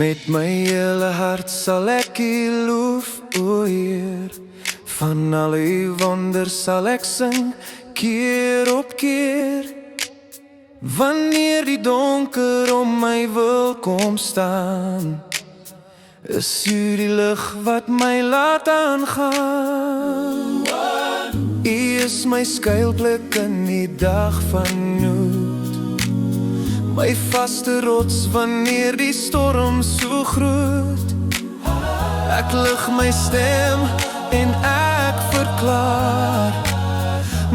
Met my hele hart sal ek U loof, o Heer. Van al U wonders sal ek sing, keer op keer. Wanneer die donker om my wil kom staan, is U die lig wat my laat aangaan. U is my skuilplek in die dag van nood, my vaste rots wanneer die storm so groot. Ek lig my stem en ek verklaar,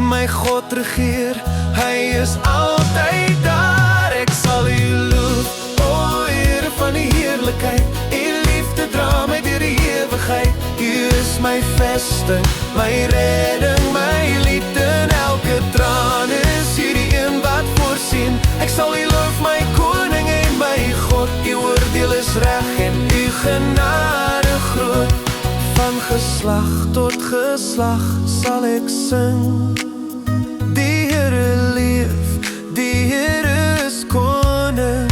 my God regeer, hy is altyd daar. Ek sal U loof, o Heer van die heerlikheid. U liefde dra my deur die ewigheid. U is my vesting, my redding, my lied in elke traan. Is U die een wat voorsien. Ek sal U loof, my koning en my God. U oordeel is reg en U genade groot. Van geslag tot geslag sal ek sing. Die Here leef, die Here is koning.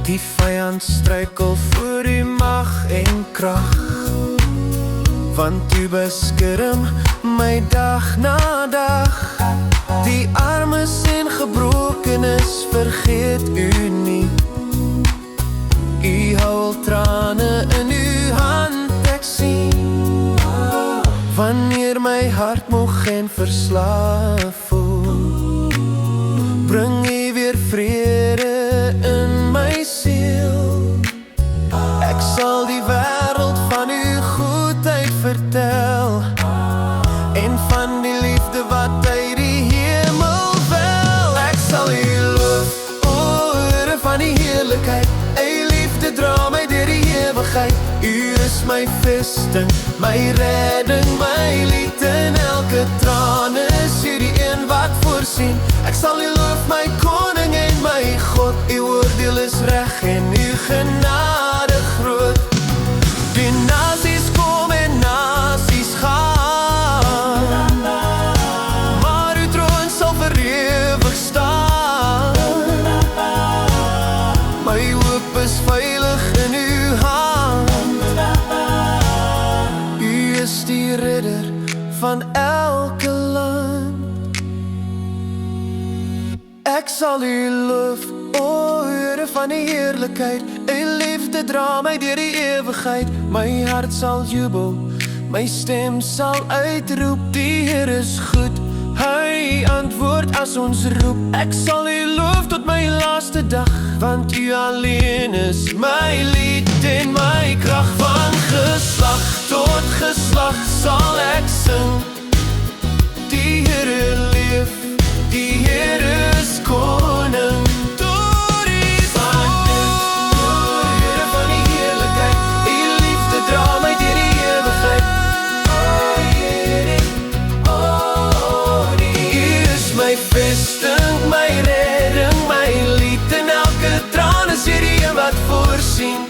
Die vyand struikel voor U mag en krag, want U beskerm my dag na dag. Die armes en gebrokenes vergeet U nie. U huil trane in U hand, ek sien. Wanneer my hart moeg en verslaaf voel, bring U weer vrede in my siel. Ek sal die wêreld van U goedheid vertel, en van die liefde wat uit die hemel wel. Ek sal U loof, o Here van die heerlikheid. Dra my deur die ewigheid. U is my vesting, my redding, my lied in elke traan. Is U die een wat voorsien. Ek sal U loof, my koning en my God. U oordeel is reg en U genade groot. Die nasies kom en nasies gaan, maar U troon sal vir ewig staan. My hoop is veilig in U hand. U is die redder van elke land. Ek sal U loof, o Here van die heerlikheid. U liefde dra my deur die ewigheid. My hart sal jubel, my stem sal uitroep. Die Here is goed, hy antwoord as ons roep. Ek sal U loof tot my laaste dag, want U alleen is my lied en my krag. Van geslag tot geslag sal ek sing. Die Here leef, die Here is koning. Door die Here van die heerlikheid. U liefde dra my deur die ewigheid. U is my vesting, my redding, my lied in elke traan. Is U die een wat voorsien.